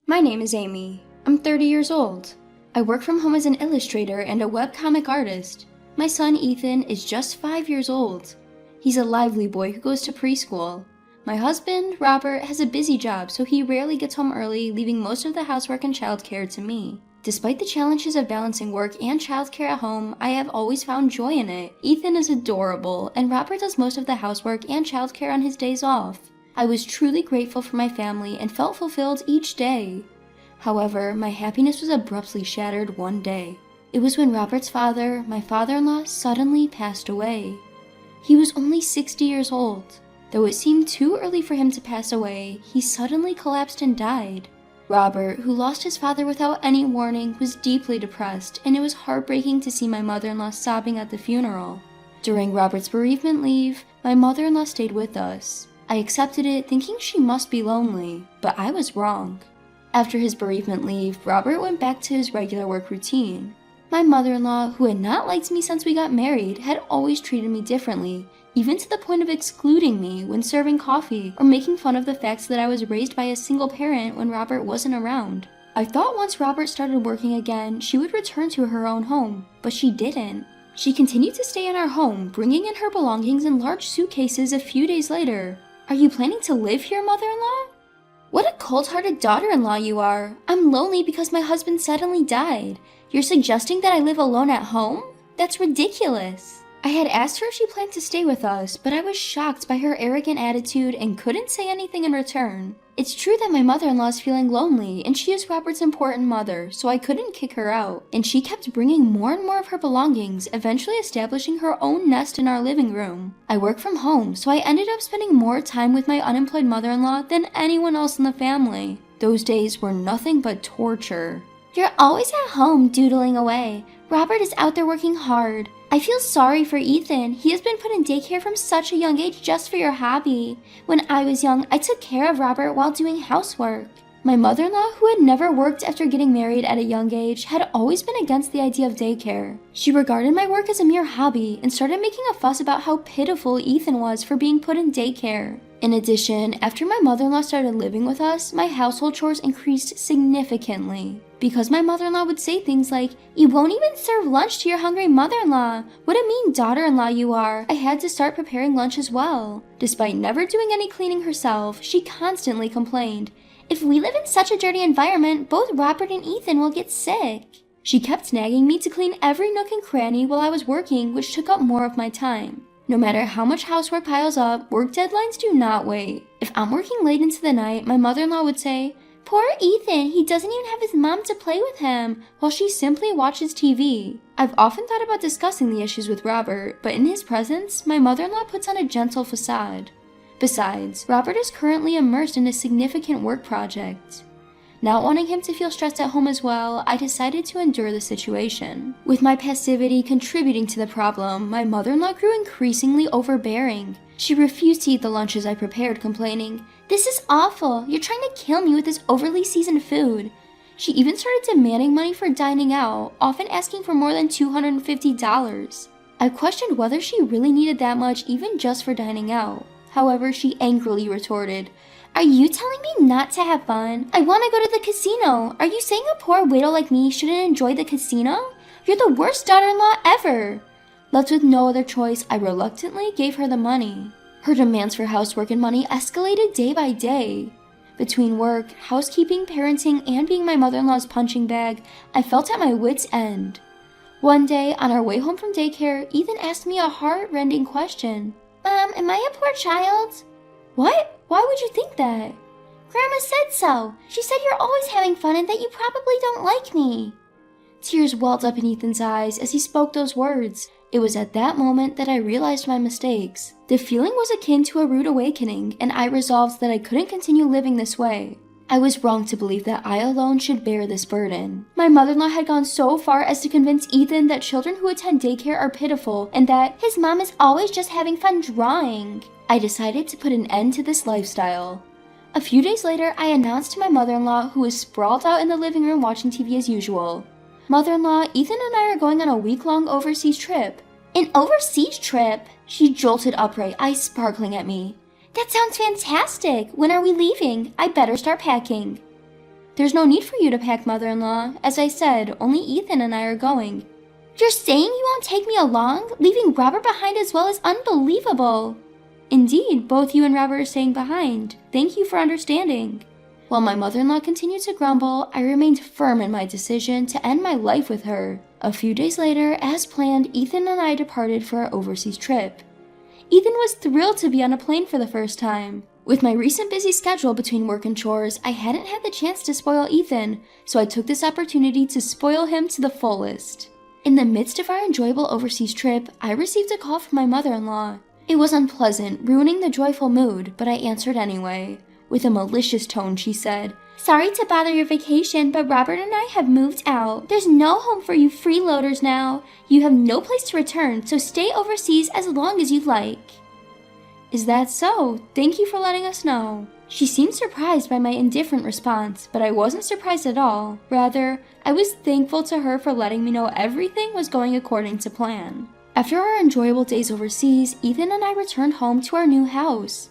My name is Amy. I'm 30 years old. I work from home as an illustrator and a webcomic artist. My son Ethan is just 5 years old. He's a lively boy who goes to preschool. My husband, Robert, has a busy job, so he rarely gets home early, leaving most of the housework and childcare to me. Despite the challenges of balancing work and childcare at home, I have always found joy in it. Ethan is adorable, and Robert does most of the housework and childcare on his days off. I was truly grateful for my family and felt fulfilled each day. However, my happiness was abruptly shattered one day. It was when Robert's father, my father-in-law, suddenly passed away. He was only 60 years old. Though it seemed too early for him to pass away, he suddenly collapsed and died. Robert, who lost his father without any warning, was deeply depressed, and it was heartbreaking to see my mother-in-law sobbing at the funeral. During Robert's bereavement leave, my mother-in-law stayed with us. I accepted it, thinking she must be lonely, but I was wrong. After his bereavement leave, Robert went back to his regular work routine. My mother-in-law, who had not liked me since we got married, had always treated me differently, even to the point of excluding me when serving coffee or making fun of the fact that I was raised by a single parent when Robert wasn't around. I thought once Robert started working again, she would return to her own home, but she didn't. She continued to stay in our home, bringing in her belongings in large suitcases a few days later. "Are you planning to live here, mother-in-law?" "What a cold-hearted daughter-in-law you are. I'm lonely because my husband suddenly died. You're suggesting that I live alone at home? That's ridiculous." I had asked her if she planned to stay with us, but I was shocked by her arrogant attitude and couldn't say anything in return. It's true that my mother-in-law is feeling lonely, and she is Robert's important mother, so I couldn't kick her out. And she kept bringing more and more of her belongings, eventually establishing her own nest in our living room. I work from home, so I ended up spending more time with my unemployed mother-in-law than anyone else in the family. Those days were nothing but torture. "You're always at home doodling away. Robert is out there working hard. I feel sorry for Ethan. He has been put in daycare from such a young age just for your hobby. When I was young, I took care of Robert while doing housework." My mother-in-law, who had never worked after getting married at a young age, had always been against the idea of daycare. She regarded my work as a mere hobby and started making a fuss about how pitiful Ethan was for being put in daycare. In addition, after my mother-in-law started living with us, my household chores increased significantly. Because my mother-in-law would say things like, "You won't even serve lunch to your hungry mother-in-law. What a mean daughter-in-law you are," I had to start preparing lunch as well. Despite never doing any cleaning herself, she constantly complained, "If we live in such a dirty environment, both Robert and Ethan will get sick." She kept nagging me to clean every nook and cranny while I was working, which took up more of my time. No matter how much housework piles up, work deadlines do not wait. If I'm working late into the night, my mother-in-law would say, "Poor Ethan, he doesn't even have his mom to play with him," while she simply watches TV. I've often thought about discussing the issues with Robert, but in his presence, my mother-in-law puts on a gentle facade. Besides, Robert is currently immersed in a significant work project. Not wanting him to feel stressed at home as well, I decided to endure the situation. With my passivity contributing to the problem, my mother-in-law grew increasingly overbearing. She refused to eat the lunches I prepared, complaining, "This is awful. You're trying to kill me with this overly seasoned food." She even started demanding money for dining out, often asking for more than $250. I questioned whether she really needed that much even just for dining out. However, she angrily retorted, "Are you telling me not to have fun? I want to go to the casino. Are you saying a poor widow like me shouldn't enjoy the casino? You're the worst daughter-in-law ever." Left with no other choice, I reluctantly gave her the money. Her demands for housework and money escalated day by day. Between work, housekeeping, parenting, and being my mother-in-law's punching bag, I felt at my wit's end. One day, on our way home from daycare, Ethan asked me a heart-rending question. "Mom, am I a poor child?" "What? Why would you think that?" "Grandma said so. She said you're always having fun and that you probably don't like me." Tears welled up in Ethan's eyes as he spoke those words. It was at that moment that I realized my mistakes. The feeling was akin to a rude awakening, and I resolved that I couldn't continue living this way. I was wrong to believe that I alone should bear this burden. My mother-in-law had gone so far as to convince Ethan that children who attend daycare are pitiful and that his mom is always just having fun drawing. I decided to put an end to this lifestyle. A few days later, I announced to my mother-in-law, who was sprawled out in the living room watching TV as usual, "Mother-in-law, Ethan and I are going on a week-long overseas trip." "An overseas trip?" She jolted upright, eyes sparkling at me. "That sounds fantastic. When are we leaving? I better start packing." There's no need for you to pack, mother-in-law. As I said, only Ethan and I are going. You're saying you won't take me along? Leaving Robert behind as well is unbelievable. Indeed, both you and Robert are staying behind. Thank you for understanding. While my mother-in-law continued to grumble, I remained firm in my decision to end my life with her. A few days later, as planned, Ethan and I departed for our overseas trip. Ethan was thrilled to be on a plane for the first time. With my recent busy schedule between work and chores, I hadn't had the chance to spoil Ethan, so I took this opportunity to spoil him to the fullest. In the midst of our enjoyable overseas trip, I received a call from my mother-in-law. It was unpleasant, ruining the joyful mood, but I answered anyway. With a malicious tone, she said, "Sorry to bother your vacation, but Robert and I have moved out. There's no home for you freeloaders now. You have no place to return, so stay overseas as long as you'd like." Is that so? Thank you for letting us know. She seemed surprised by my indifferent response, but I wasn't surprised at all. Rather, I was thankful to her for letting me know everything was going according to plan. After our enjoyable days overseas, Ethan and I returned home to our new house.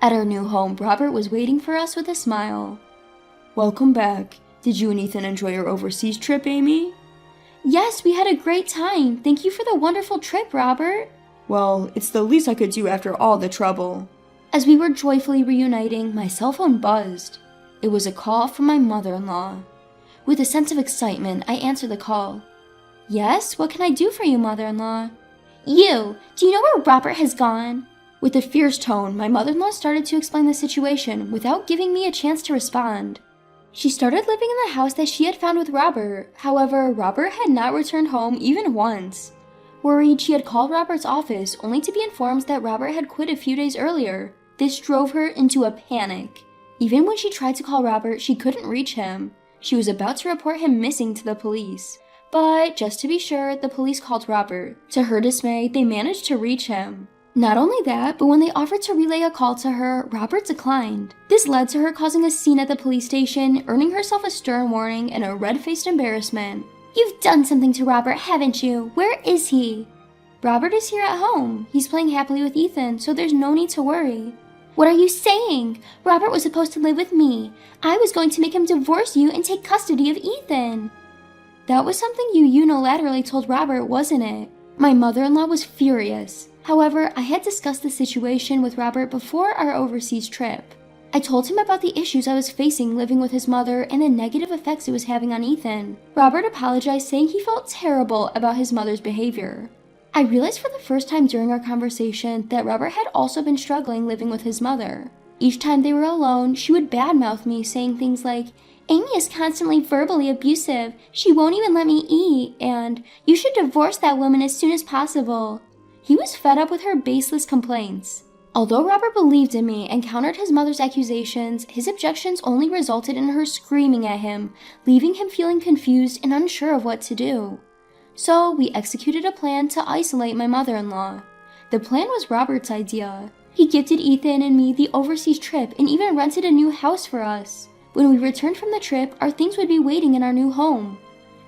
At our new home, Robert was waiting for us with a smile. "Welcome back. Did you and Ethan enjoy your overseas trip, Amy?" "Yes, we had a great time. Thank you for the wonderful trip, Robert." "Well, it's the least I could do after all the trouble." As we were joyfully reuniting, my cell phone buzzed. It was a call from my mother-in-law. With a sense of excitement, I answered the call. "Yes, what can I do for you, mother-in-law?" "You! Do you know where Robert has gone?" With a fierce tone, my mother-in-law started to explain the situation without giving me a chance to respond. She started living in the house that she had found with Robert. However, Robert had not returned home even once. Worried, she had called Robert's office only to be informed that Robert had quit a few days earlier. This drove her into a panic. Even when she tried to call Robert, she couldn't reach him. She was about to report him missing to the police. But, just to be sure, the police called Robert. To her dismay, they managed to reach him. Not only that, but when they offered to relay a call to her, Robert declined. This led to her causing a scene at the police station, earning herself a stern warning and a red-faced embarrassment. "You've done something to Robert, haven't you? Where is he?" "Robert is here at home. He's playing happily with Ethan, so there's no need to worry." "What are you saying? Robert was supposed to live with me. I was going to make him divorce you and take custody of Ethan." That was something you unilaterally told Robert, wasn't it? My mother-in-law was furious. However, I had discussed the situation with Robert before our overseas trip. I told him about the issues I was facing living with his mother and the negative effects it was having on Ethan. Robert apologized, saying he felt terrible about his mother's behavior. I realized for the first time during our conversation that Robert had also been struggling living with his mother. Each time they were alone, she would badmouth me, saying things like, "Amy is constantly verbally abusive. She won't even let me eat," and "You should divorce that woman as soon as possible." He was fed up with her baseless complaints. Although Robert believed in me and countered his mother's accusations, his objections only resulted in her screaming at him, leaving him feeling confused and unsure of what to do. So we executed a plan to isolate my mother-in-law. The plan was Robert's idea. He gifted Ethan and me the overseas trip and even rented a new house for us. When we returned from the trip, our things would be waiting in our new home.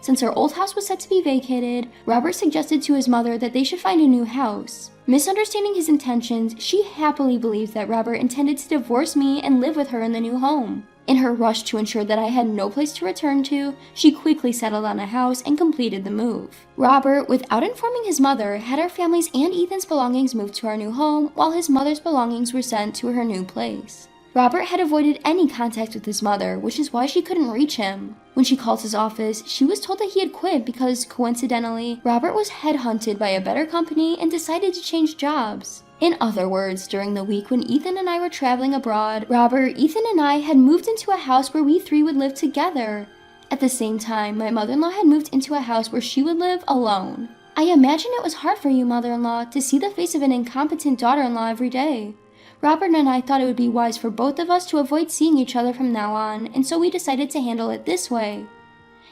Since our old house was set to be vacated, Robert suggested to his mother that they should find a new house. Misunderstanding his intentions, she happily believed that Robert intended to divorce me and live with her in the new home. In her rush to ensure that I had no place to return to, she quickly settled on a house and completed the move. Robert, without informing his mother, had our family's and Ethan's belongings moved to our new home, while his mother's belongings were sent to her new place. Robert had avoided any contact with his mother, which is why she couldn't reach him. When she called his office, she was told that he had quit because, coincidentally, Robert was headhunted by a better company and decided to change jobs. In other words, during the week when Ethan and I were traveling abroad, Robert, Ethan, and I had moved into a house where we three would live together. At the same time, my mother-in-law had moved into a house where she would live alone. I imagine it was hard for you, mother-in-law, to see the face of an incompetent daughter-in-law every day. Robert and I thought it would be wise for both of us to avoid seeing each other from now on, and so we decided to handle it this way.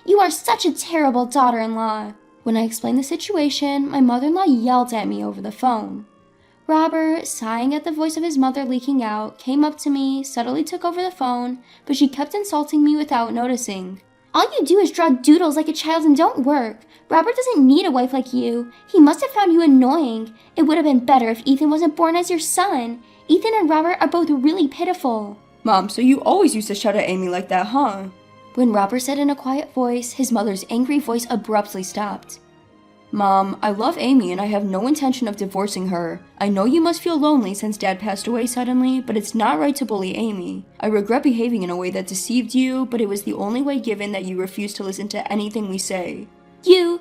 "You are such a terrible daughter-in-law." When I explained the situation, my mother-in-law yelled at me over the phone. Robert, sighing at the voice of his mother leaking out, came up to me, subtly took over the phone, but she kept insulting me without noticing. "All you do is draw doodles like a child and don't work. Robert doesn't need a wife like you. He must have found you annoying. It would have been better if Ethan wasn't born as your son. Ethan and Robert are both really pitiful." "Mom, so you always used to shout at Amy like that, huh?" When Robert said in a quiet voice, his mother's angry voice abruptly stopped. "Mom, I love Amy and I have no intention of divorcing her. I know you must feel lonely since Dad passed away suddenly, but it's not right to bully Amy. I regret behaving in a way that deceived you, but it was the only way given that you refused to listen to anything we say." You're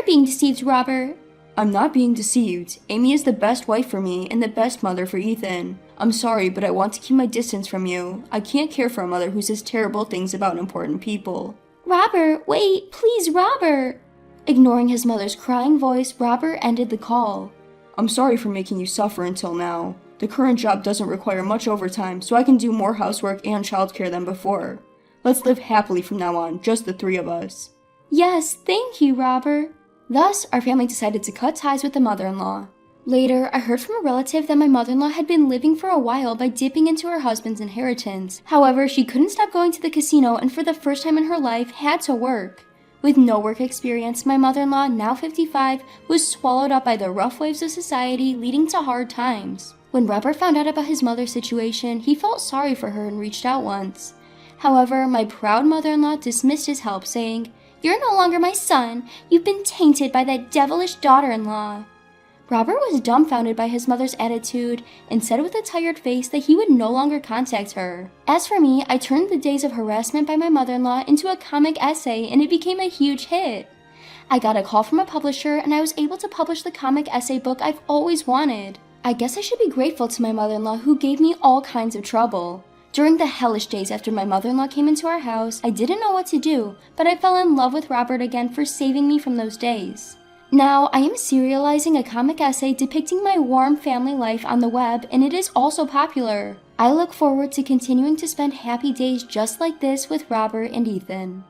being deceived, Robert. "I'm not being deceived. Amy is the best wife for me and the best mother for Ethan. I'm sorry, but I want to keep my distance from you. I can't care for a mother who says terrible things about important people." "Robert, wait, please, Robert." Ignoring his mother's crying voice, Robert ended the call. "I'm sorry for making you suffer until now. The current job doesn't require much overtime, so I can do more housework and childcare than before. Let's live happily from now on, just the three of us." "Yes, thank you, Robert." Thus, our family decided to cut ties with the mother-in-law. Later, I heard from a relative that my mother-in-law had been living for a while by dipping into her husband's inheritance. However, she couldn't stop going to the casino and for the first time in her life had to work. With no work experience, my mother-in-law, now 55, was swallowed up by the rough waves of society, leading to hard times. When Robert found out about his mother's situation, he felt sorry for her and reached out once. However, my proud mother-in-law dismissed his help, saying, "You're no longer my son. You've been tainted by that devilish daughter-in-law." Robert was dumbfounded by his mother's attitude and said with a tired face that he would no longer contact her. As for me, I turned the days of harassment by my mother-in-law into a comic essay and it became a huge hit. I got a call from a publisher and I was able to publish the comic essay book I've always wanted. I guess I should be grateful to my mother-in-law who gave me all kinds of trouble. During the hellish days after my mother-in-law came into our house, I didn't know what to do, but I fell in love with Robert again for saving me from those days. Now, I am serializing a comic essay depicting my warm family life on the web, and it is also popular. I look forward to continuing to spend happy days just like this with Robert and Ethan.